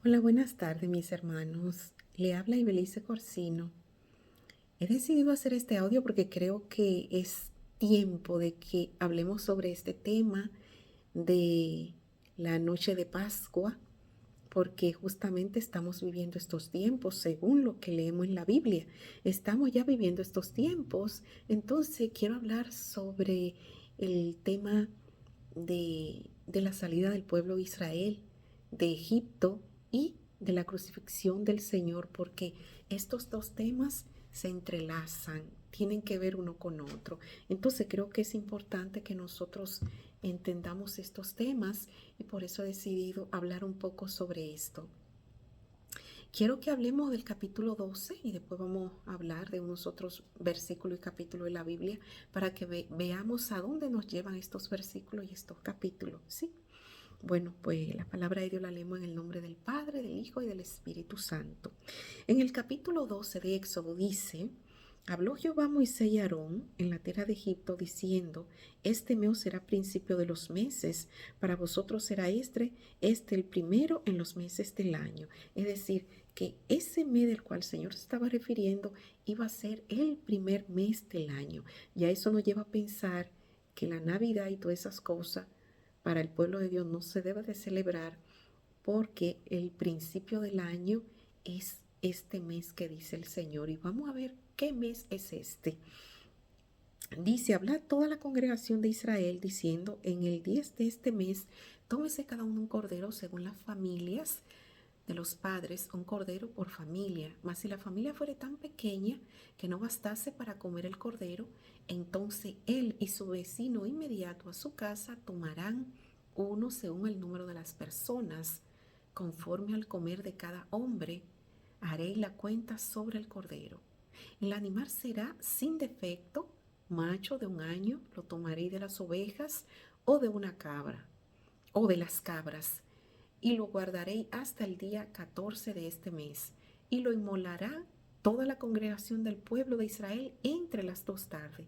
Hola, buenas tardes, mis hermanos. Le habla Ibelice Corsino. He decidido hacer este audio porque creo que es tiempo de que hablemos sobre este tema de la noche de Pascua, porque justamente estamos viviendo estos tiempos, según lo que leemos en la Biblia. Estamos ya viviendo estos tiempos, entonces quiero hablar sobre el tema de la salida del pueblo de Israel de Egipto y de la crucifixión del Señor, porque estos dos temas se entrelazan, tienen que ver uno con otro. Entonces creo que es importante que nosotros entendamos estos temas y por eso he decidido hablar un poco sobre esto. Quiero que hablemos del capítulo 12 y después vamos a hablar de unos otros versículos y capítulos de la Biblia para que veamos a dónde nos llevan estos versículos y estos capítulos, ¿sí? Bueno, pues la palabra de Dios la leemos en el nombre del Padre, del Hijo y del Espíritu Santo. En el capítulo 12 de Éxodo dice: Habló Jehová a Moisés y Aarón en la tierra de Egipto, diciendo: Este mes será principio de los meses, para vosotros será este el primero en los meses del año. Es decir, que ese mes del cual el Señor se estaba refiriendo iba a ser el primer mes del año. Ya eso nos lleva a pensar que la Navidad y todas esas cosas para el pueblo de Dios no se debe de celebrar, porque el principio del año es este mes que dice el Señor. Y vamos a ver qué mes es este. Dice: habla toda la congregación de Israel diciendo: en el 10 de este mes, tómese cada uno un cordero según las familias de los padres, un cordero por familia. Mas si la familia fuere tan pequeña que no bastase para comer el cordero, entonces él y su vecino inmediato a su casa tomarán uno según el número de las personas, conforme al comer de cada hombre. Haréis la cuenta sobre el cordero. El animal será sin defecto, macho de un año, lo tomaréis de las ovejas o de una cabra o de las cabras, y lo guardaréis hasta el día 14 de este mes, y lo inmolará toda la congregación del pueblo de Israel entre las 2 tardes.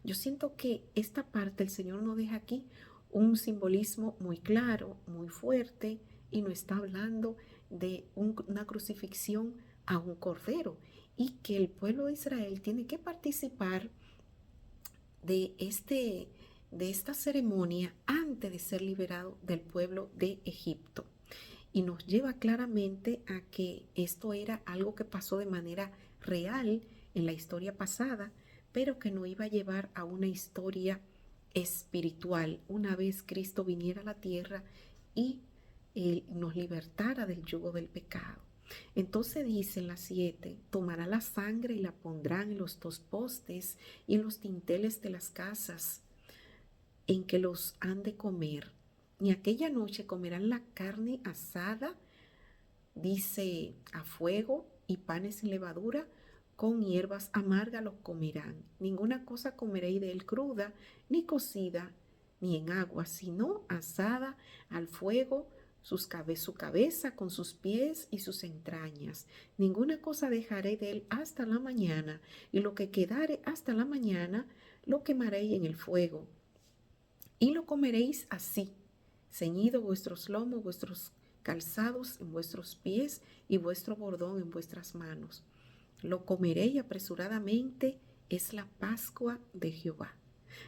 Yo siento que esta parte el Señor nos deja aquí un simbolismo muy claro, muy fuerte, y nos está hablando de una crucifixión a un cordero, y que el pueblo de Israel tiene que participar de, de esta ceremonia antes de ser liberado del pueblo de Egipto. Y nos lleva claramente a que esto era algo que pasó de manera real en la historia pasada, pero que no iba a llevar a una historia espiritual una vez Cristo viniera a la tierra y nos libertara del yugo del pecado. Entonces dice en las 7: tomará la sangre y la pondrán en los dos postes y en los dinteles de las casas en que los han de comer. Y aquella noche comerán la carne asada, dice, a fuego, y panes sin levadura, con hierbas amargas los comerán. Ninguna cosa comeréis de él cruda, ni cocida, ni en agua, sino asada al fuego, su cabeza con sus pies y sus entrañas. Ninguna cosa dejaré de él hasta la mañana, y lo que quedare hasta la mañana lo quemaréis en el fuego. Y lo comeréis así, ceñido vuestros lomos, vuestros calzados en vuestros pies y vuestro bordón en vuestras manos. Lo comeréis apresuradamente, es la Pascua de Jehová.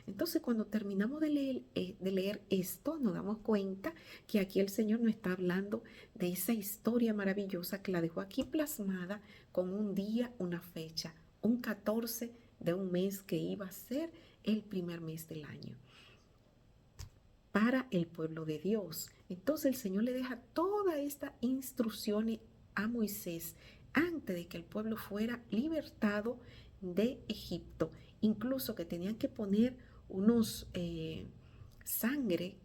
Entonces, cuando terminamos de leer esto, nos damos cuenta que aquí el Señor nos está hablando de esa historia maravillosa que la dejó aquí plasmada con un día, una fecha, un 14 de un mes que iba a ser el primer mes del año para el pueblo de Dios. Entonces el Señor le deja todas estas instrucciones a Moisés antes de que el pueblo fuera libertado de Egipto. Incluso que tenían que poner unos sangre,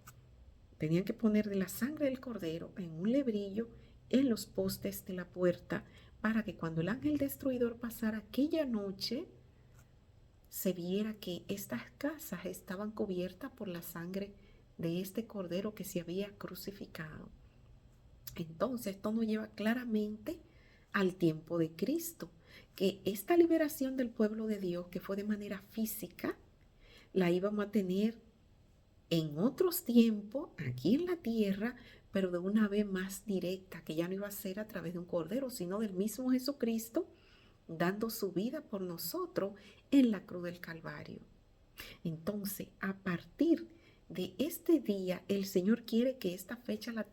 tenían que poner de la sangre del cordero en un lebrillo en los postes de la puerta, para que cuando el ángel destruidor pasara aquella noche, se viera que estas casas estaban cubiertas por la sangre de este cordero que se había crucificado. Entonces esto nos lleva claramente al tiempo de Cristo, que esta liberación del pueblo de Dios, que fue de manera física, la íbamos a tener en otros tiempos, aquí en la tierra, pero de una vez más directa, que ya no iba a ser a través de un cordero, sino del mismo Jesucristo, dando su vida por nosotros en la cruz del Calvario. Entonces, a partir de este día, el Señor quiere que esta fecha la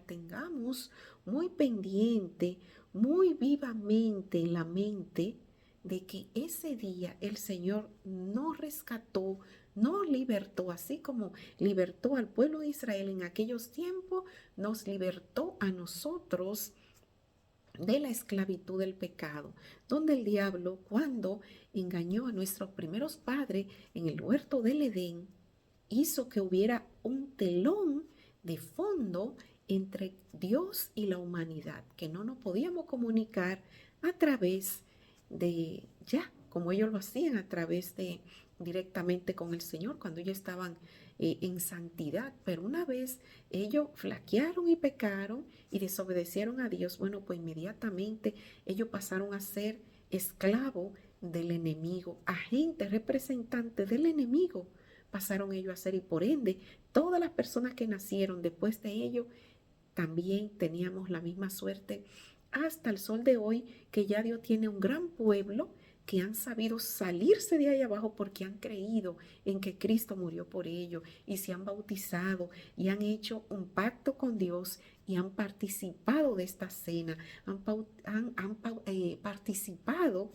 tengamos muy pendiente, muy vivamente en la mente, de que ese día el Señor nos rescató, nos libertó, así como libertó al pueblo de Israel en aquellos tiempos, nos libertó a nosotros de la esclavitud del pecado, donde el diablo, cuando engañó a nuestros primeros padres en el huerto del Edén, hizo que hubiera un telón de fondo entre Dios y la humanidad, que no nos podíamos comunicar a través de, ya, como ellos lo hacían, a través de directamente con el Señor, cuando ellos estaban en santidad. Pero una vez ellos flaquearon y pecaron y desobedecieron a Dios, bueno, pues inmediatamente ellos pasaron a ser esclavos del enemigo, agentes, representantes del enemigo pasaron ellos a ser, y por ende todas las personas que nacieron después de ellos también teníamos la misma suerte hasta el sol de hoy, que ya Dios tiene un gran pueblo que han sabido salirse de ahí abajo porque han creído en que Cristo murió por ellos y se han bautizado y han hecho un pacto con Dios y han participado de esta cena, han participado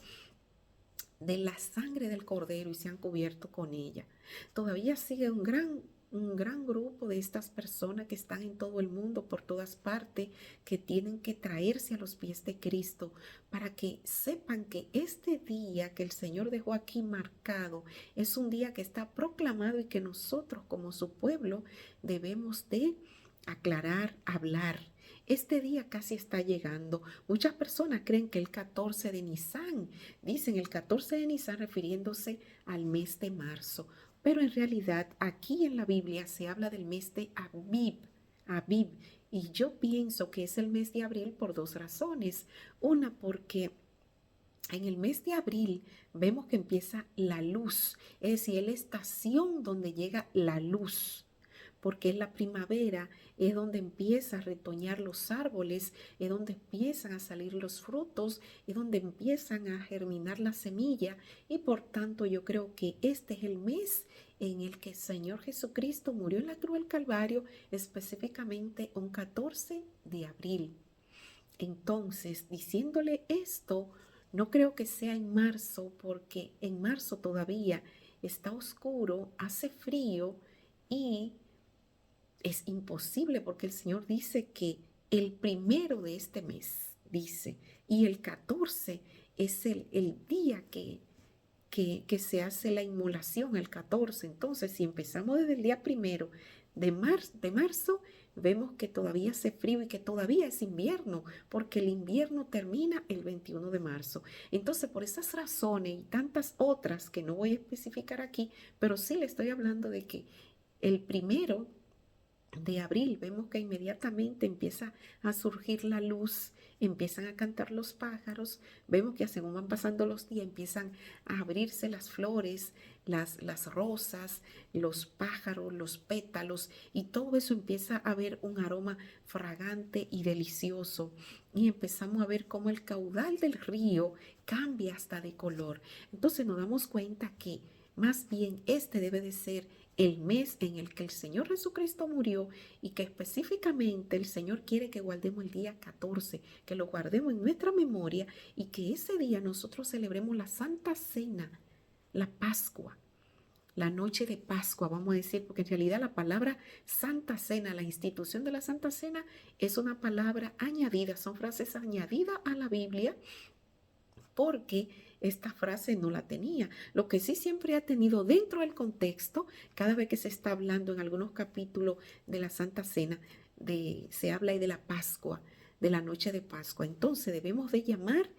de la sangre del cordero y se han cubierto con ella. Todavía sigue un gran grupo de estas personas que están en todo el mundo, por todas partes, que tienen que traerse a los pies de Cristo para que sepan que este día que el Señor dejó aquí marcado es un día que está proclamado y que nosotros como su pueblo debemos de aclarar, hablar. Este día casi está llegando. Muchas personas creen que el 14 de Nisan, dicen el 14 de Nisan refiriéndose al mes de marzo, pero en realidad aquí en la Biblia se habla del mes de Abib, y yo pienso que es el mes de abril por dos razones. Una, porque en el mes de abril vemos que empieza la luz, es decir, es la estación donde llega la luz, porque es la primavera, es donde empieza a retoñar los árboles, es donde empiezan a salir los frutos, es donde empiezan a germinar la semilla, y por tanto yo creo que este es el mes en el que el Señor Jesucristo murió en la cruz del Calvario, específicamente un 14 de abril. Entonces, diciéndole esto, no creo que sea en marzo, porque en marzo todavía está oscuro, hace frío y es imposible, porque el Señor dice que el primero de este mes, dice, y el 14 es el día que se hace la inmolación, el 14. Entonces, si empezamos desde el día primero de marzo, vemos que todavía hace frío y que todavía es invierno, porque el invierno termina el 21 de marzo. Entonces, por esas razones y tantas otras que no voy a especificar aquí, pero sí le estoy hablando de que el primero de abril vemos que inmediatamente empieza a surgir la luz, empiezan a cantar los pájaros, vemos que según van pasando los días empiezan a abrirse las flores, las rosas, los pájaros, los pétalos, y todo eso empieza a ver un aroma fragante y delicioso, y empezamos a ver cómo el caudal del río cambia hasta de color. Entonces nos damos cuenta que más bien este debe de ser el mes en el que el Señor Jesucristo murió, y que específicamente el Señor quiere que guardemos el día 14, que lo guardemos en nuestra memoria, y que ese día nosotros celebremos la Santa Cena, la Pascua, la noche de Pascua, vamos a decir, porque en realidad la palabra Santa Cena, la institución de la Santa Cena, es una palabra añadida, son frases añadidas a la Biblia, porque esta frase no la tenía. Lo que sí siempre ha tenido dentro del contexto, cada vez que se está hablando en algunos capítulos de la Santa Cena, se habla ahí de la Pascua, de la noche de Pascua. Entonces debemos de llamar,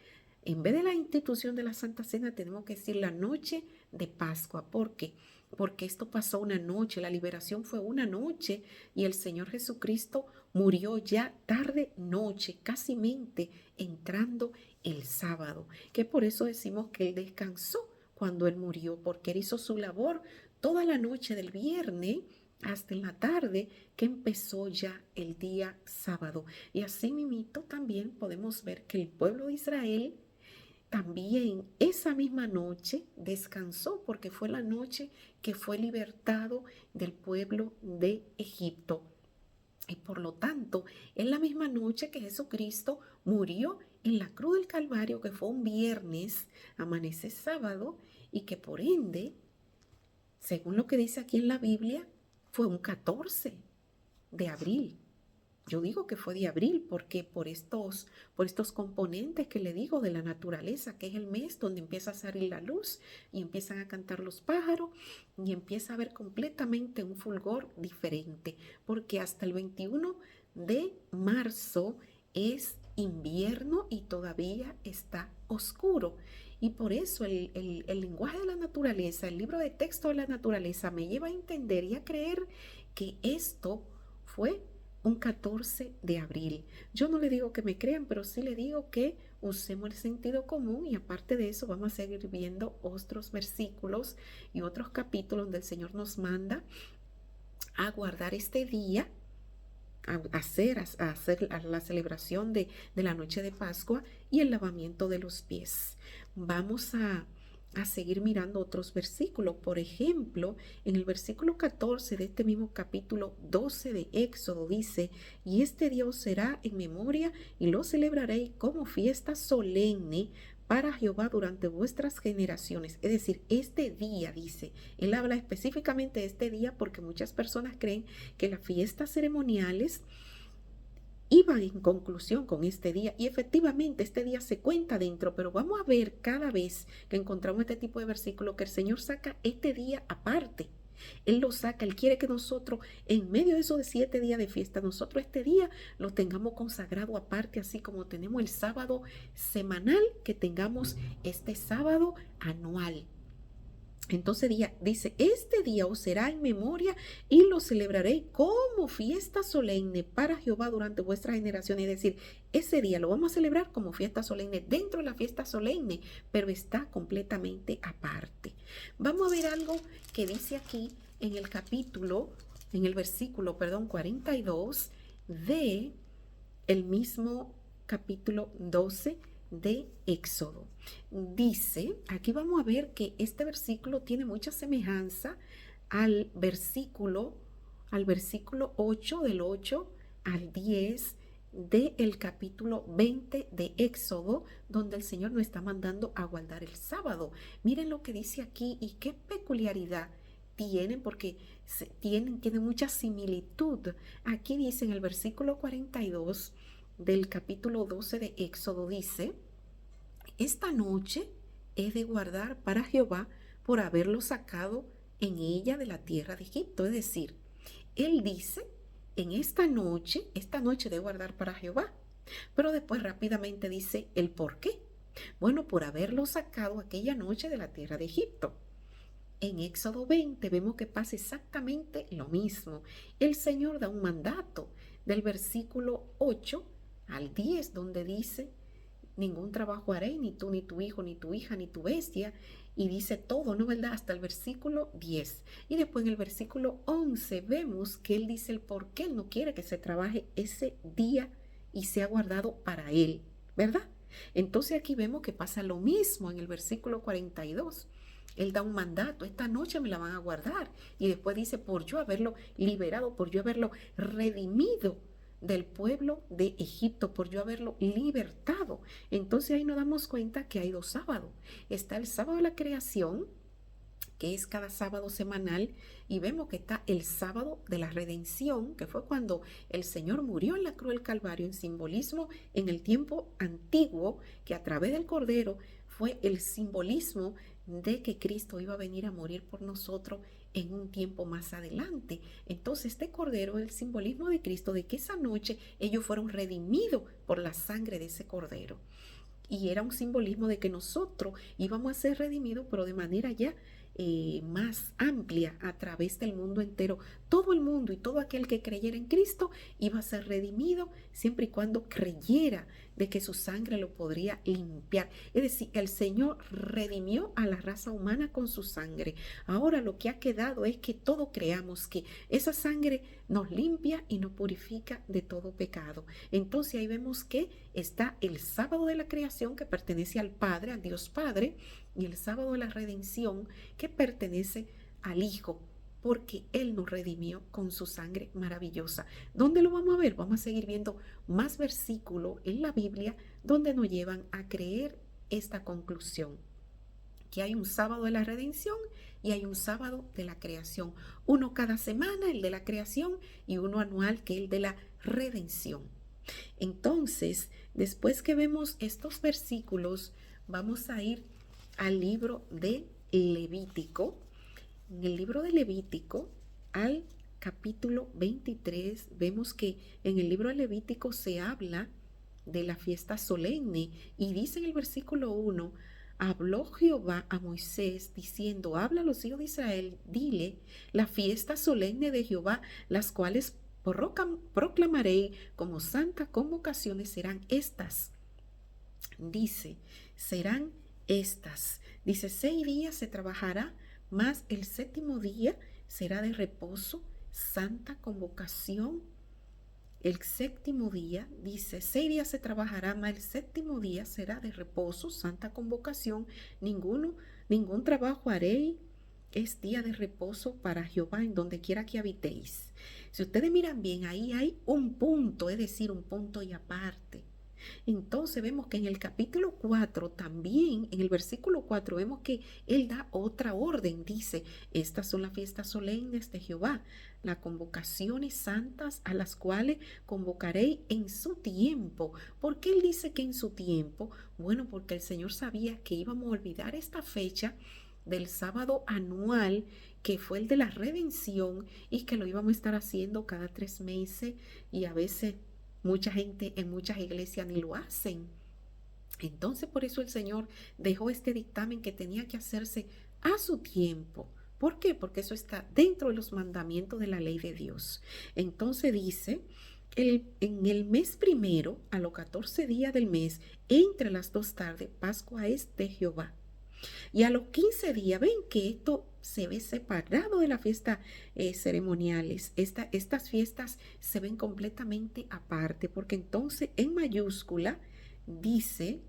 en vez de la institución de la Santa Cena, tenemos que decir la noche de Pascua. ¿Por qué? Porque esto pasó una noche, la liberación fue una noche, y el Señor Jesucristo murió ya tarde noche, casi mente entrando el sábado, que por eso decimos que Él descansó cuando Él murió, porque Él hizo su labor toda la noche del viernes hasta en la tarde que empezó ya el día sábado. Y así mismo también podemos ver que el pueblo de Israel también esa misma noche descansó porque fue la noche que fue libertado del pueblo de Egipto. Y por lo tanto, es la misma noche que Jesucristo murió en la cruz del Calvario, que fue un viernes, amanece sábado, y que por ende, según lo que dice aquí en la Biblia, fue un 14 de abril. Yo digo que fue de abril porque por estos componentes que le digo de la naturaleza, que es el mes donde empieza a salir la luz y empiezan a cantar los pájaros y empieza a haber completamente un fulgor diferente, porque hasta el 21 de marzo es invierno y todavía está oscuro. Y por eso el lenguaje de la naturaleza, el libro de texto de la naturaleza me lleva a entender y a creer que esto fue un 14 de abril. Yo no le digo que me crean, pero sí le digo que usemos el sentido común y aparte de eso vamos a seguir viendo otros versículos y otros capítulos donde el Señor nos manda a guardar este día, a hacer la celebración de la noche de Pascua y el lavamiento de los pies. Vamos a seguir mirando otros versículos. Por ejemplo, en el versículo 14 de este mismo capítulo 12 de Éxodo dice, y este día os será en memoria y lo celebraréis como fiesta solemne para Jehová durante vuestras generaciones. Es decir, este día, dice, él habla específicamente de este día porque muchas personas creen que las fiestas ceremoniales iban en conclusión con este día y efectivamente este día se cuenta dentro, pero vamos a ver cada vez que encontramos este tipo de versículo que el Señor saca este día aparte. Él lo saca, Él quiere que nosotros en medio de esos 7 días de fiesta, nosotros este día lo tengamos consagrado aparte, así como tenemos el sábado semanal, que tengamos este sábado anual. Entonces dice, este día os será en memoria y lo celebraréis como fiesta solemne para Jehová durante vuestras generaciones. Es decir, ese día lo vamos a celebrar como fiesta solemne dentro de la fiesta solemne, pero está completamente aparte. Vamos a ver algo que dice aquí en el versículo 42 de el mismo capítulo 12 de Éxodo. Dice, aquí vamos a ver que este versículo tiene mucha semejanza al versículo 8, del 8 al 10 del capítulo 20 de Éxodo, donde el Señor nos está mandando a guardar el sábado. Miren lo que dice aquí y qué peculiaridad tienen, porque tienen mucha similitud. Aquí dice en el versículo 42 del capítulo 12 de Éxodo, dice, esta noche he de guardar para Jehová por haberlo sacado en ella de la tierra de Egipto. Es decir, él dice, en esta noche de guardar para Jehová, pero después rápidamente dice el por qué. Bueno, por haberlo sacado aquella noche de la tierra de Egipto. En Éxodo 20 vemos que pasa exactamente lo mismo. El Señor da un mandato del versículo 8 al 10, donde dice, ningún trabajo haré, ni tú, ni tu hijo, ni tu hija, ni tu bestia, y dice todo, ¿no verdad? Hasta el versículo 10. Y después en el versículo 11 vemos que él dice el por qué él no quiere que se trabaje ese día y sea guardado para él, ¿verdad? Entonces aquí vemos que pasa lo mismo en el versículo 42. Él da un mandato, esta noche me la van a guardar. Y después dice, por yo haberlo liberado, por yo haberlo redimido del pueblo de Egipto, por yo haberlo libertado. Entonces ahí nos damos cuenta que hay 2 sábados. Está el sábado de la creación, que es cada sábado semanal, y vemos que está el sábado de la redención, que fue cuando el Señor murió en la cruz del Calvario, en simbolismo en el tiempo antiguo, que a través del Cordero fue el simbolismo de que Cristo iba a venir a morir por nosotros en un tiempo más adelante. Entonces este Cordero es el simbolismo de Cristo, de que esa noche ellos fueron redimidos por la sangre de ese Cordero. Y era un simbolismo de que nosotros íbamos a ser redimidos, pero de manera ya más amplia a través del mundo entero. Todo el mundo y todo aquel que creyera en Cristo iba a ser redimido siempre y cuando creyera de que su sangre lo podría limpiar. Es decir, el Señor redimió a la raza humana con su sangre. Ahora lo que ha quedado es que todos creamos que esa sangre nos limpia y nos purifica de todo pecado. Entonces ahí vemos que está el sábado de la creación, que pertenece al Padre, al Dios Padre, y el sábado de la redención, que pertenece al Hijo, porque Él nos redimió con su sangre maravillosa. ¿Dónde lo vamos a ver? Vamos a seguir viendo más versículos en la Biblia donde nos llevan a creer esta conclusión, que hay un sábado de la redención y hay un sábado de la creación. Uno cada semana, el de la creación, y uno anual, que es el de la redención. Entonces, después que vemos estos versículos, vamos a ir al libro de Levítico. En el libro de Levítico, al capítulo 23, vemos que en el libro de Levítico se habla de la fiesta solemne y dice en el versículo 1: habló Jehová a Moisés diciendo, habla a los hijos de Israel, dile, la fiesta solemne de Jehová, las cuales proclamaré como santas convocaciones serán estas. Dice, serán estas. Dice, 6 días se trabajará, mas el 7º día será de reposo, santa convocación. El 7º día, dice, 6 días se trabajará, mas el 7º día será de reposo, santa convocación. Ningún trabajo haréis, es día de reposo para Jehová en donde quiera que habitéis. Si ustedes miran bien, ahí hay un punto, es decir, un punto y aparte. Entonces vemos que en el capítulo 4 también, en el versículo 4, vemos que Él da otra orden. Dice, estas son las fiestas solemnes de Jehová, las convocaciones santas a las cuales convocaré en su tiempo. ¿Por qué Él dice que en su tiempo? Bueno, porque el Señor sabía que íbamos a olvidar esta fecha del sábado anual, que fue el de la redención, y que lo íbamos a estar haciendo cada 3 meses, y a veces mucha gente en muchas iglesias ni lo hacen. Entonces por eso el Señor dejó este dictamen que tenía que hacerse a su tiempo. ¿Por qué? Porque eso está dentro de los mandamientos de la ley de Dios. Entonces dice, en el mes primero, a los 14 días del mes, entre las 2 tardes, Pascua es de Jehová. Y a los 15 días, ven que esto se ve separado de las fiestas ceremoniales. Estas fiestas se ven completamente aparte, porque entonces en mayúscula dice,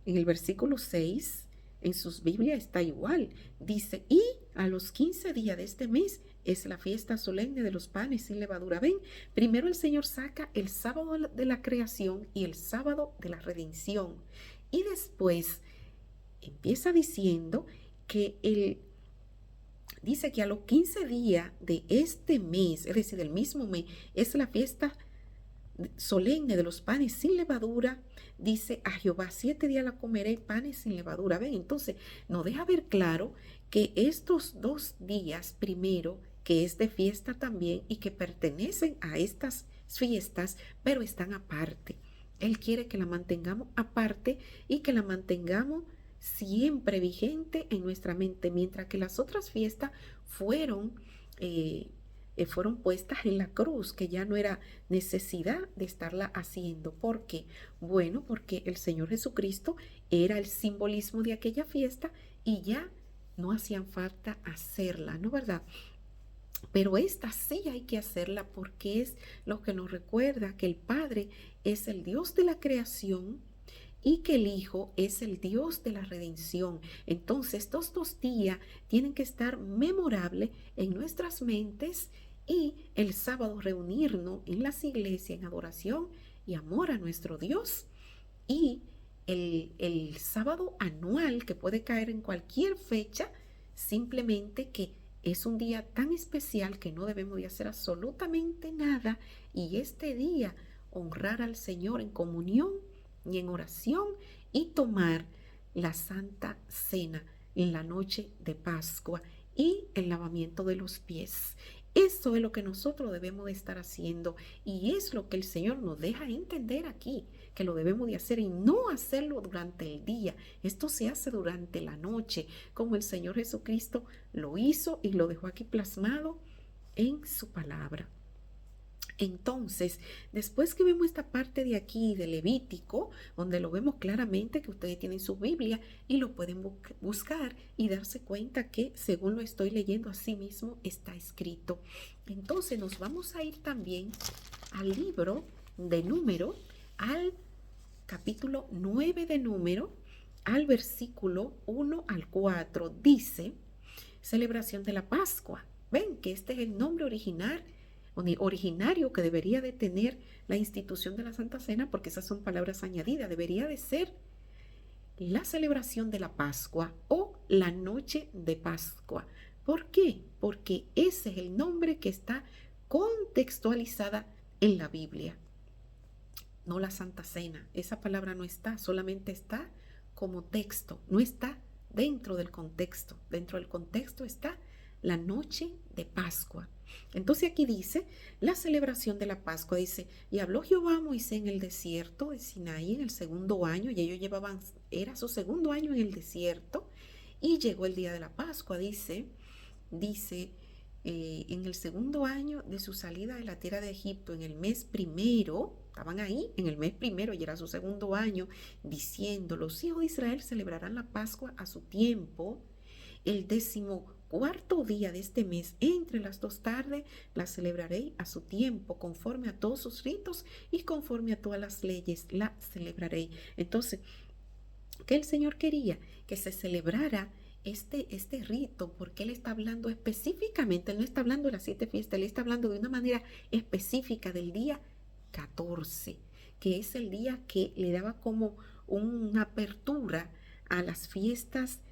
en el versículo 6, en sus Biblias está igual, dice, y a los 15 días de este mes es la fiesta solemne de los panes sin levadura. Ven, primero el Señor saca el sábado de la creación y el sábado de la redención. Y después empieza diciendo que dice que a los 15 días de este mes, es decir, del mismo mes, es la fiesta solemne de los panes sin levadura. Dice, a Jehová 7 días la comeré, panes sin levadura. Ven, entonces nos deja ver claro que estos 2 días primero, que es de fiesta también y que pertenecen a estas fiestas, pero están aparte. Él quiere que la mantengamos aparte y que la mantengamos siempre vigente en nuestra mente, mientras que las otras fiestas fueron puestas en la cruz, que ya no era necesidad de estarla haciendo. ¿Por qué? Bueno, porque el Señor Jesucristo era el simbolismo de aquella fiesta y ya no hacían falta hacerla, ¿no, verdad? Pero esta sí hay que hacerla porque es lo que nos recuerda que el Padre es el Dios de la creación y que el Hijo es el Dios de la redención. Entonces, estos 2 días tienen que estar memorables en nuestras mentes y el sábado reunirnos en las iglesias en adoración y amor a nuestro Dios. Y el sábado anual, que puede caer en cualquier fecha, simplemente que es un día tan especial que no debemos de hacer absolutamente nada, y este día honrar al Señor en comunión y en oración y tomar la Santa Cena en la noche de Pascua y el lavamiento de los pies. Eso es lo que nosotros debemos de estar haciendo y es lo que el Señor nos deja entender aquí, que lo debemos de hacer y no hacerlo durante el día. Esto se hace durante la noche, como el Señor Jesucristo lo hizo y lo dejó aquí plasmado en su palabra. Entonces, después que vemos esta parte de aquí de Levítico, donde lo vemos claramente que ustedes tienen su Biblia y lo pueden buscar y darse cuenta que según lo estoy leyendo así mismo está escrito. Entonces nos vamos a ir también al libro de Número, al capítulo 9 de Número, al versículo 1 al 4. Dice, celebración de la Pascua. Ven que este es el nombre originario que debería de tener la institución de la Santa Cena, porque esas son palabras añadidas. Debería de ser la celebración de la Pascua o la noche de Pascua. ¿Por qué? Porque ese es el nombre que está contextualizada en la Biblia, no la Santa Cena. Esa palabra no está, solamente está como texto, no está dentro del contexto. Dentro del contexto está la noche de Pascua. Entonces aquí dice la celebración de la Pascua. Dice, y habló Jehová a Moisés en el desierto de Sinaí en el segundo año, y ellos llevaban, era su segundo año en el desierto, y llegó el día de la Pascua. Dice en el segundo año de su salida de la tierra de Egipto, en el mes primero, estaban ahí en el mes primero y era su segundo año, diciendo, los hijos de Israel celebrarán la Pascua a su tiempo, el 14º día de este mes, entre las 2 tardes, la celebraré a su tiempo, conforme a todos sus ritos y conforme a todas las leyes, la celebraré. Entonces, ¿qué el Señor quería? Que se celebrara este rito, porque Él está hablando específicamente, Él no está hablando de las 7 fiestas, Él está hablando de una manera específica del día 14, que es el día que le daba como una apertura a las fiestas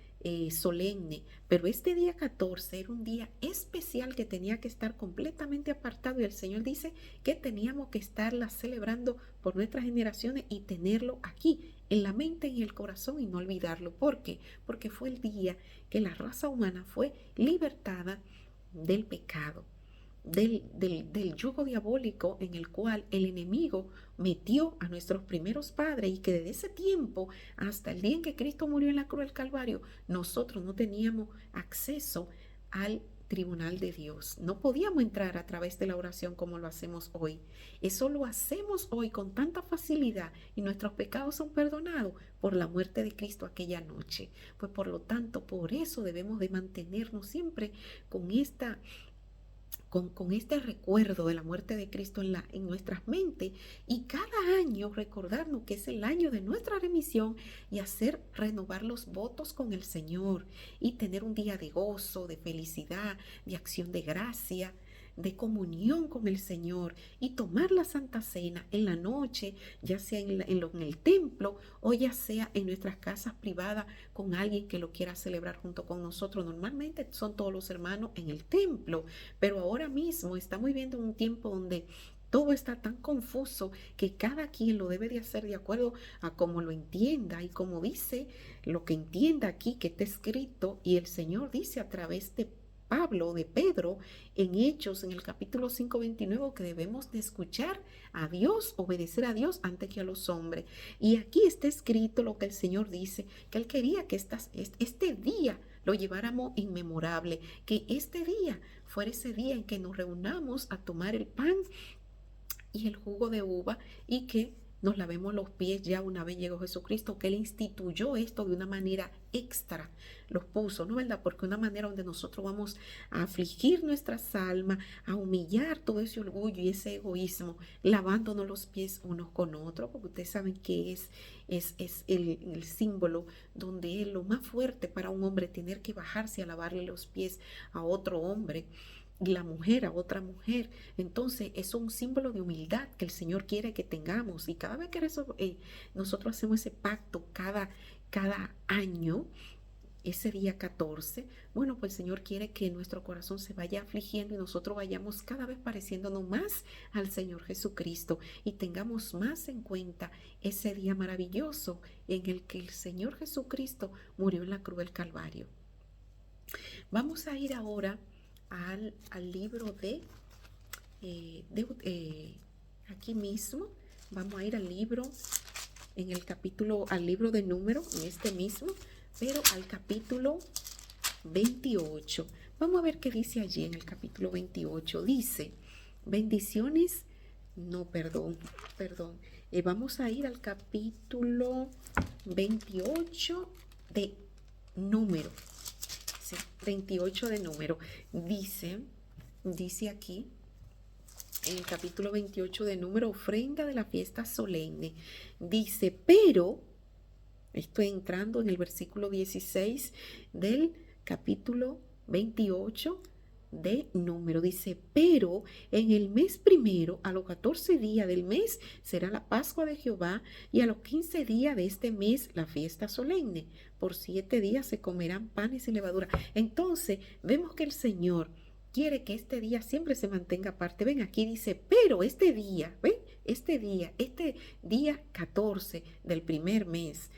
solemne, pero este día 14 era un día especial que tenía que estar completamente apartado y el Señor dice que teníamos que estarla celebrando por nuestras generaciones y tenerlo aquí en la mente y en el corazón y no olvidarlo. ¿Por qué? Porque fue el día que la raza humana fue libertada del pecado, del yugo diabólico en el cual el enemigo metió a nuestros primeros padres y que desde ese tiempo hasta el día en que Cristo murió en la cruz del Calvario, nosotros no teníamos acceso al tribunal de Dios. No podíamos entrar a través de la oración como lo hacemos hoy. Eso lo hacemos hoy con tanta facilidad y nuestros pecados son perdonados por la muerte de Cristo aquella noche. Pues por lo tanto, por eso debemos de mantenernos siempre con este recuerdo de la muerte de Cristo en nuestras mentes y cada año recordarnos que es el año de nuestra remisión y hacer renovar los votos con el Señor y tener un día de gozo, de felicidad, de acción de gracia, de comunión con el Señor y tomar la Santa Cena en la noche, ya sea en el templo o ya sea en nuestras casas privadas con alguien que lo quiera celebrar junto con nosotros. Normalmente son todos los hermanos en el templo, pero ahora mismo estamos viviendo un tiempo donde todo está tan confuso que cada quien lo debe de hacer de acuerdo a cómo lo entienda y como dice lo que entienda aquí que está escrito y el Señor dice a través de Pablo, de Pedro, en Hechos, en el capítulo 5:29, que debemos de escuchar a Dios, obedecer a Dios antes que a los hombres. Y aquí está escrito lo que el Señor dice, que Él quería que este día lo lleváramos inmemorable, que este día fuera ese día en que nos reunamos a tomar el pan y el jugo de uva y que nos lavemos los pies ya una vez llegó Jesucristo, que Él instituyó esto de una manera extra, los puso, ¿no verdad? Porque una manera donde nosotros vamos a afligir nuestras almas, a humillar todo ese orgullo y ese egoísmo, lavándonos los pies unos con otros, porque ustedes saben que es el símbolo donde es lo más fuerte para un hombre tener que bajarse a lavarle los pies a otro hombre y la mujer a otra mujer. Entonces es un símbolo de humildad que el Señor quiere que tengamos y cada vez que nosotros hacemos ese pacto cada año, ese día 14, bueno, pues el Señor quiere que nuestro corazón se vaya afligiendo y nosotros vayamos cada vez pareciéndonos más al Señor Jesucristo y tengamos más en cuenta ese día maravilloso en el que el Señor Jesucristo murió en la cruz del Calvario. Vamos a ir ahora al libro aquí mismo, vamos a ir al libro, al libro de Número, en este mismo, pero al capítulo 28. Vamos a ver qué dice allí en el capítulo 28. Dice, bendiciones, no, perdón. Vamos a ir al capítulo 28 de Número. Sí, 28 de Número. Dice aquí, en el capítulo 28 de Número, ofrenda de la fiesta solemne. Dice, pero, estoy entrando en el versículo 16 del capítulo 28 de Número. Dice, pero en el mes primero, a los 14 días del mes, será la Pascua de Jehová, y a los 15 días de este mes la fiesta solemne. Por 7 días se comerán panes sin levadura. Entonces, vemos que el Señor quiere que este día siempre se mantenga aparte. Ven, aquí dice, pero este día, ¿ven? Este día 14 del primer mes,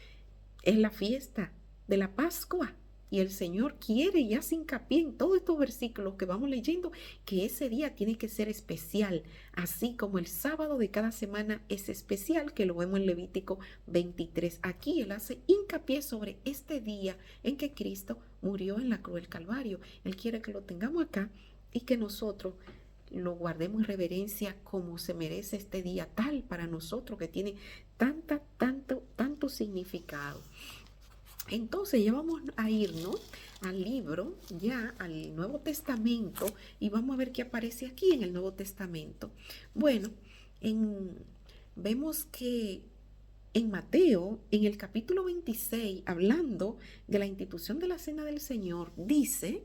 es la fiesta de la Pascua. Y el Señor quiere y hace hincapié en todos estos versículos que vamos leyendo, que ese día tiene que ser especial, así como el sábado de cada semana es especial, que lo vemos en Levítico 23. Aquí Él hace hincapié sobre este día en que Cristo murió en la cruz del Calvario. Él quiere que lo tengamos acá y que nosotros lo guardemos en reverencia como se merece este día tal para nosotros, que tiene tanto significado. Entonces ya vamos a irnos al libro, ya al Nuevo Testamento, y vamos a ver qué aparece aquí en el Nuevo Testamento. Bueno, vemos que en Mateo, en el capítulo 26, hablando de la institución de la Cena del Señor, dice,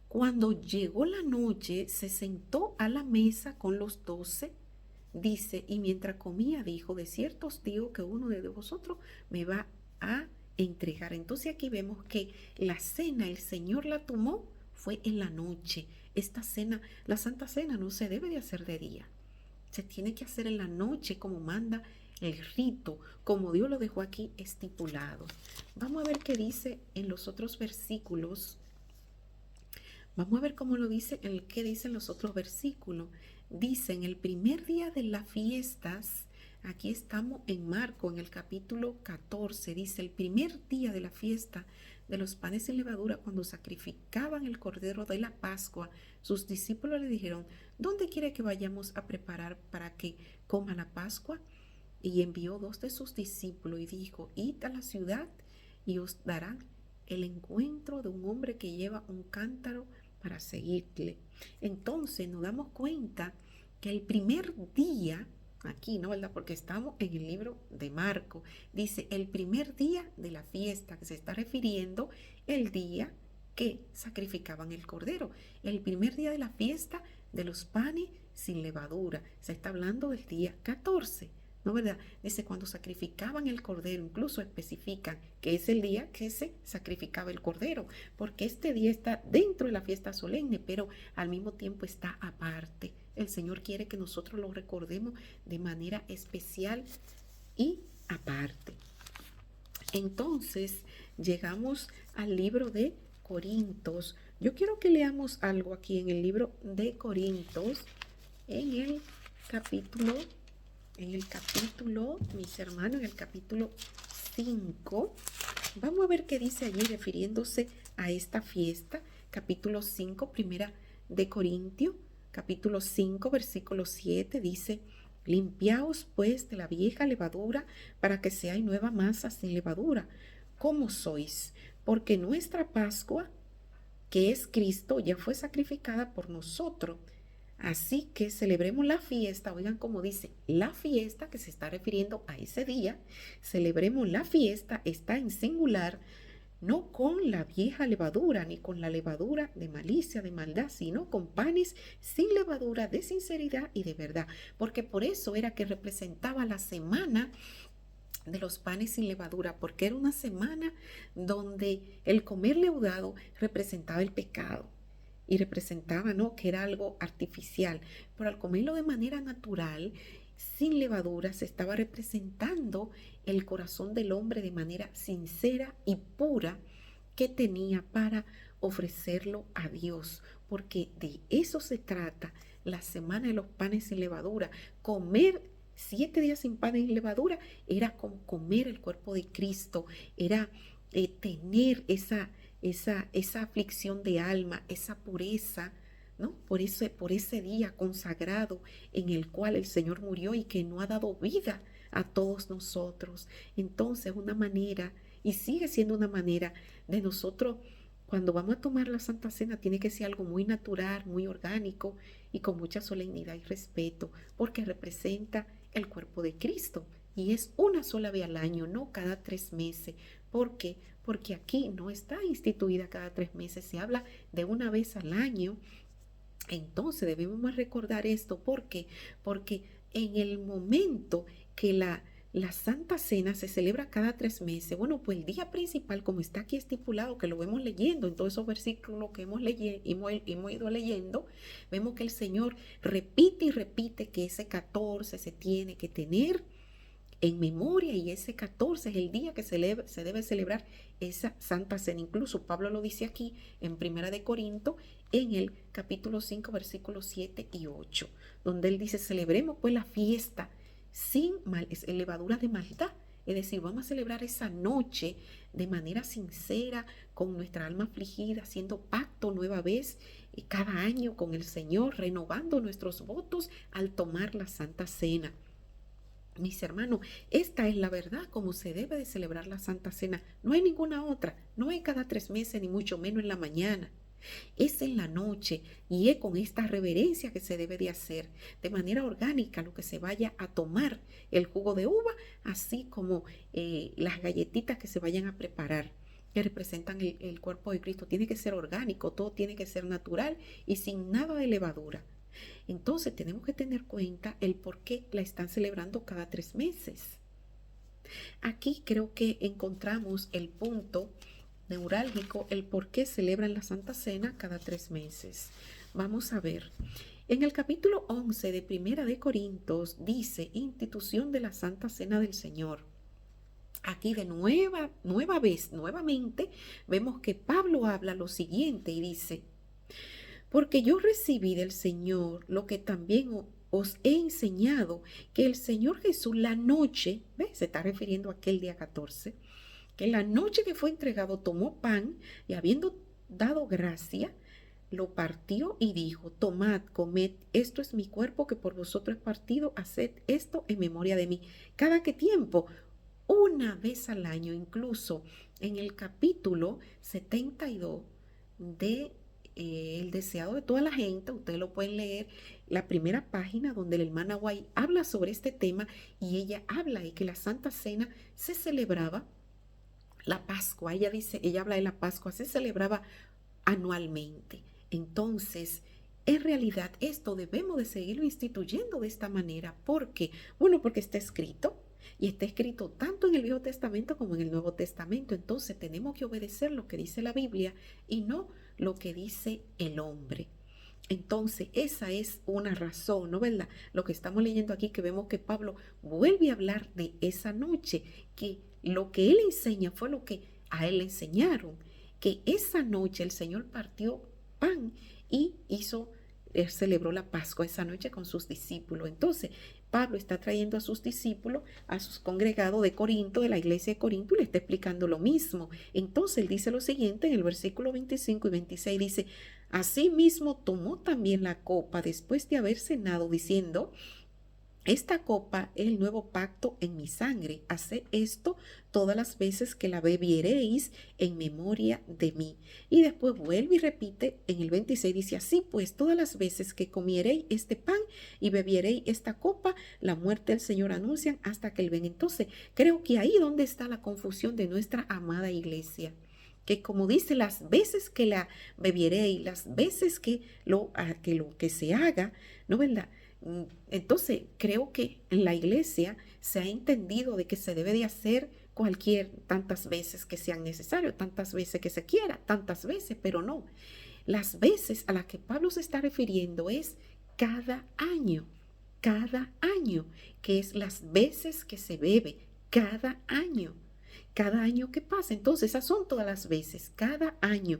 cuando llegó la noche, se sentó a la mesa con los 12. Dice, y mientras comía dijo, de cierto os digo que uno de vosotros me va a entregar. Entonces aquí vemos que la cena, el Señor la tomó, fue en la noche. Esta cena, la Santa Cena, no se debe de hacer de día. Se tiene que hacer en la noche como manda el rito, como Dios lo dejó aquí estipulado. Vamos a ver qué dice en los otros versículos. Vamos a ver cómo lo dice, qué dicen los otros versículos. Dice, en el primer día de las fiestas, aquí estamos en Marcos, en el capítulo 14, dice, el primer día de la fiesta de los panes sin levadura, cuando sacrificaban el cordero de la Pascua, sus discípulos le dijeron, ¿dónde quiere que vayamos a preparar para que coma la Pascua? Y envió 2 de sus discípulos y dijo, id a la ciudad y os darán el encuentro de un hombre que lleva un cántaro para seguirle. Entonces nos damos cuenta que el primer día, aquí, ¿no? ¿Verdad? Porque estamos en el libro de Marcos, dice el primer día de la fiesta, que se está refiriendo el día que sacrificaban el cordero, el primer día de la fiesta de los panes sin levadura. Se está hablando del día 14. ¿No, verdad? Dice cuando sacrificaban el cordero, incluso especifican que es el día que se sacrificaba el cordero, porque este día está dentro de la fiesta solemne, pero al mismo tiempo está aparte. El Señor quiere que nosotros lo recordemos de manera especial y aparte. Entonces, llegamos al libro de Corintios. Yo quiero que leamos algo aquí en el libro de Corintios, en el capítulo, mis hermanos, en el capítulo 5. Vamos a ver qué dice allí refiriéndose a esta fiesta. Capítulo 5, primera de Corintios, capítulo 5, versículo 7, dice, limpiaos pues de la vieja levadura para que seáis nueva masa sin levadura, como sois, porque nuestra Pascua, que es Cristo, ya fue sacrificada por nosotros. Así que celebremos la fiesta, oigan cómo dice, la fiesta, que se está refiriendo a ese día, celebremos la fiesta, está en singular, no con la vieja levadura, ni con la levadura de malicia, de maldad, sino con panes sin levadura, de sinceridad y de verdad, porque por eso era que representaba la semana de los panes sin levadura, porque era una semana donde el comer leudado representaba el pecado. Y representaba, ¿no?, que era algo artificial, pero al comerlo de manera natural, sin levadura, se estaba representando el corazón del hombre de manera sincera y pura que tenía para ofrecerlo a Dios, porque de eso se trata la semana de los panes sin levadura. Comer 7 días sin panes sin levadura era como comer el cuerpo de Cristo, era tener esa aflicción de alma, esa pureza, ¿no? Por ese día consagrado en el cual el Señor murió y que no ha dado vida a todos nosotros. Entonces, una manera, y sigue siendo una manera de nosotros, cuando vamos a tomar la Santa Cena, tiene que ser algo muy natural, muy orgánico y con mucha solemnidad y respeto, porque representa el cuerpo de Cristo. Y es una sola vez al año, no cada 3 meses. ¿Por qué? Porque aquí no está instituida cada 3 meses, se habla de una vez al año. Entonces debemos recordar esto. ¿Por qué? Porque en el momento que la Santa Cena se celebra cada 3 meses, bueno, pues el día principal, como está aquí estipulado, que lo vemos leyendo en todos esos versículos que hemos ido leyendo, vemos que el Señor repite y repite que ese 14 se tiene que tener en memoria, y ese 14 es el día que se debe celebrar esa Santa Cena. Incluso Pablo lo dice aquí en Primera de Corinto, en el capítulo 5, versículos 7 y 8, donde él dice: celebremos pues la fiesta sin levadura de maldad. Es decir, vamos a celebrar esa noche de manera sincera, con nuestra alma afligida, haciendo pacto nueva vez cada año con el Señor, renovando nuestros votos al tomar la Santa Cena. Mis hermanos, esta es la verdad como se debe de celebrar la Santa Cena. No hay ninguna otra, no hay cada 3 meses, ni mucho menos en la mañana. Es en la noche, y es con esta reverencia que se debe de hacer de manera orgánica lo que se vaya a tomar, el jugo de uva, así como las galletitas que se vayan a preparar, que representan el cuerpo de Cristo. Tiene que ser orgánico, todo tiene que ser natural y sin nada de levadura. Entonces tenemos que tener cuenta el por qué la están celebrando cada 3 meses. Aquí creo que encontramos el punto neurálgico, el por qué celebran la Santa Cena cada 3 meses. Vamos a ver. En el capítulo 11 de Primera de Corintios dice: institución de la Santa Cena del Señor. Aquí de nuevamente, vemos que Pablo habla lo siguiente y dice: porque yo recibí del Señor lo que también os he enseñado, que el Señor Jesús la noche, ¿ves? Se está refiriendo a aquel día 14, que la noche que fue entregado tomó pan y, habiendo dado gracia, lo partió y dijo: tomad, comed, esto es mi cuerpo que por vosotros es partido, haced esto en memoria de mí. ¿Cada qué tiempo? Una vez al año. Incluso en el capítulo 72 de El deseado de toda la gente, ustedes lo pueden leer, la primera página, donde la hermana White habla sobre este tema, y ella habla de que la Santa Cena se celebraba, la Pascua, ella habla de la Pascua, se celebraba anualmente. Entonces, en realidad esto debemos de seguirlo instituyendo de esta manera. ¿Por qué? Bueno, porque está escrito, y está escrito tanto en el Viejo Testamento como en el Nuevo Testamento. Entonces tenemos que obedecer lo que dice la Biblia y no lo que dice el hombre. Entonces esa es una razón, ¿no verdad? Lo que estamos leyendo aquí, que vemos que Pablo vuelve a hablar de esa noche, que lo que él enseña fue lo que a él le enseñaron, que esa noche el Señor partió pan y celebró la Pascua esa noche con sus discípulos. Entonces Pablo está trayendo a sus discípulos, a sus congregados de Corinto, de la iglesia de Corinto, y le está explicando lo mismo. Entonces él dice lo siguiente en el versículo 25 y 26, dice: asimismo tomó también la copa después de haber cenado, diciendo: esta copa es el nuevo pacto en mi sangre. Haced esto todas las veces que la bebiereis en memoria de mí. Y después vuelve y repite en el 26, dice: así pues, todas las veces que comiereis este pan y bebiereis esta copa, la muerte del Señor anuncian hasta que Él venga. Entonces, creo que ahí donde está la confusión de nuestra amada iglesia, que como dice, las veces que la bebiereis, las veces que lo que se haga, ¿no verdad? Entonces, creo que en la iglesia se ha entendido de que se debe de hacer tantas veces que sean necesarias, tantas veces que se quiera, tantas veces, pero no. Las veces a las que Pablo se está refiriendo es cada año, que es las veces que se bebe, cada año que pasa. Entonces, esas son todas las veces, cada año.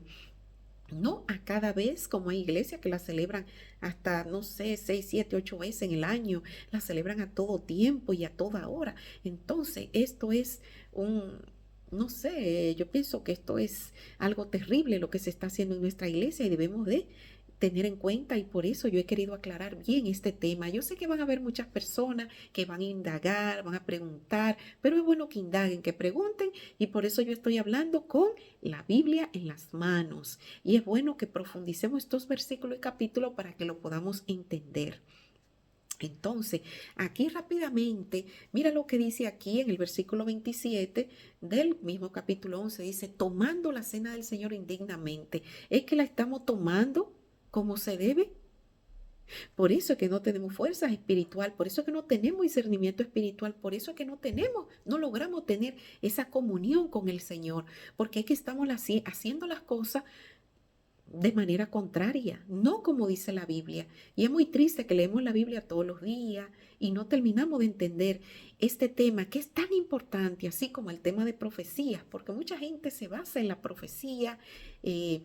No a cada vez, como hay iglesias que la celebran hasta, no sé, 6, 7, 8 veces en el año, la celebran a todo tiempo y a toda hora. Entonces, esto es un, no sé, yo pienso que esto es algo terrible lo que se está haciendo en nuestra iglesia y debemos de tener en cuenta, y por eso yo he querido aclarar bien este tema. Yo sé que van a haber muchas personas que van a indagar, van a preguntar, pero es bueno que indaguen, que pregunten, y por eso yo estoy hablando con la Biblia en las manos. Y es bueno que profundicemos estos versículos y capítulos para que lo podamos entender. Entonces, aquí rápidamente, mira lo que dice aquí en el versículo 27 del mismo capítulo 11. Dice, tomando la cena del Señor indignamente. ¿Es que la estamos tomando como se debe? Por eso es que no tenemos fuerza espiritual, por eso es que no tenemos discernimiento espiritual, por eso es que no logramos tener esa comunión con el Señor, porque es que estamos haciendo las cosas de manera contraria, no como dice la Biblia. Y es muy triste que leemos la Biblia todos los días y no terminamos de entender este tema que es tan importante, así como el tema de profecías, porque mucha gente se basa en la profecía. eh,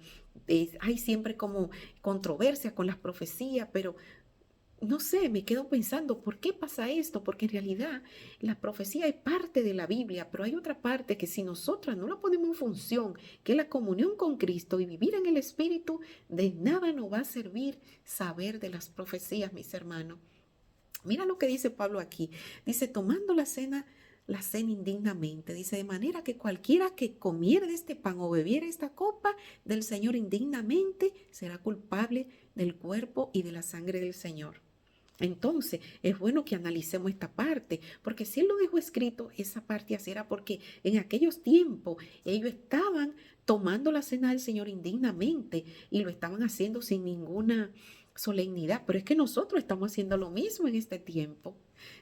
Hay siempre como controversia con las profecías, pero no sé, me quedo pensando, ¿por qué pasa esto? Porque en realidad la profecía es parte de la Biblia, pero hay otra parte que si nosotras no la ponemos en función, que es la comunión con Cristo y vivir en el Espíritu, de nada nos va a servir saber de las profecías, mis hermanos. Mira lo que dice Pablo aquí. Dice, tomando la cena indignamente. Dice, de manera que cualquiera que comiera de este pan o bebiera esta copa del Señor indignamente será culpable del cuerpo y de la sangre del Señor. Entonces, es bueno que analicemos esta parte, porque si él lo dejó escrito, esa parte así era porque en aquellos tiempos ellos estaban tomando la cena del Señor indignamente y lo estaban haciendo sin ninguna solemnidad, pero es que nosotros estamos haciendo lo mismo en este tiempo.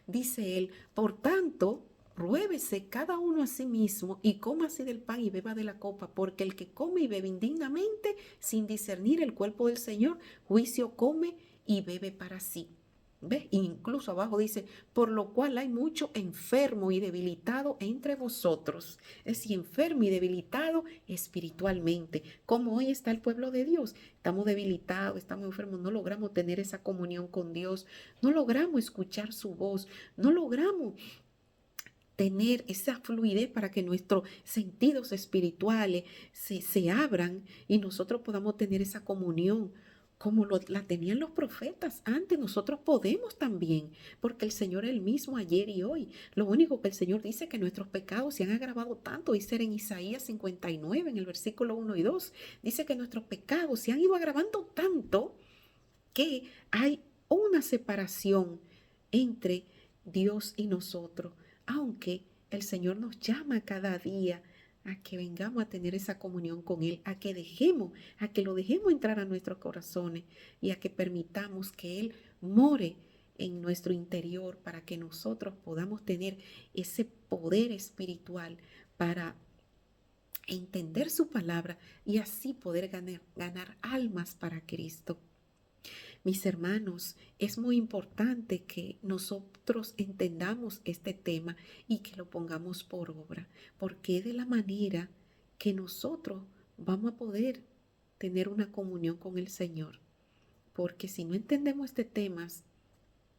Dice él, por tanto, pruébese cada uno a sí mismo y coma así del pan y beba de la copa, porque el que come y bebe indignamente, sin discernir el cuerpo del Señor, juicio come y bebe para sí. ¿Ves? Incluso abajo dice, por lo cual hay mucho enfermo y debilitado entre vosotros. Es decir, enfermo y debilitado espiritualmente. Como hoy está el pueblo de Dios. Estamos debilitados, estamos enfermos, no logramos tener esa comunión con Dios, no logramos escuchar su voz, no logramos tener esa fluidez para que nuestros sentidos espirituales se abran y nosotros podamos tener esa comunión como la tenían los profetas antes. Nosotros podemos también, porque el Señor es el mismo ayer y hoy. Lo único que el Señor dice es que nuestros pecados se han agravado tanto, dice en Isaías 59, en el versículo 1 y 2, dice que nuestros pecados se han ido agravando tanto que hay una separación entre Dios y nosotros, aunque el Señor nos llama cada día a que vengamos a tener esa comunión con Él, a que lo dejemos entrar a nuestros corazones y a que permitamos que Él more en nuestro interior para que nosotros podamos tener ese poder espiritual para entender su palabra y así poder ganar almas para Cristo. Mis hermanos, es muy importante que nosotros entendamos este tema y que lo pongamos por obra, porque es de la manera que nosotros vamos a poder tener una comunión con el Señor. Porque si no entendemos este tema,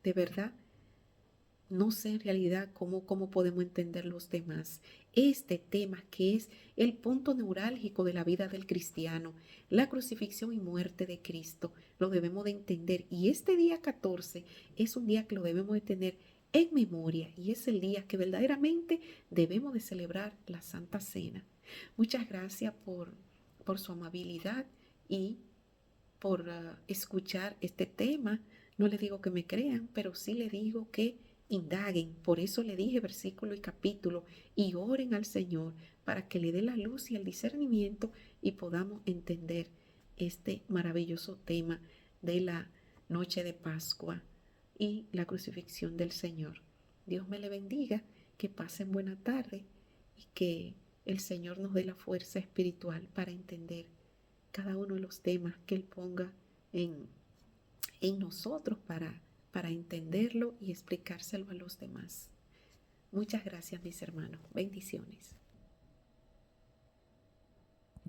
de verdad, no sé en realidad cómo podemos entender los demás. Este tema que es el punto neurálgico de la vida del cristiano, la crucifixión y muerte de Cristo, lo debemos de entender. Y este día 14 es un día que lo debemos de tener en memoria y es el día que verdaderamente debemos de celebrar la Santa Cena. Muchas gracias por su amabilidad y por escuchar este tema. No les digo que me crean, pero sí les digo que indaguen. Por eso le dije versículo y capítulo y oren al Señor para que le dé la luz y el discernimiento y podamos entender este maravilloso tema de la noche de Pascua y la crucifixión del Señor. Dios me le bendiga, que pasen buena tarde y que el Señor nos dé la fuerza espiritual para entender cada uno de los temas que Él ponga en nosotros para entenderlo y explicárselo a los demás. Muchas gracias, mis hermanos. Bendiciones.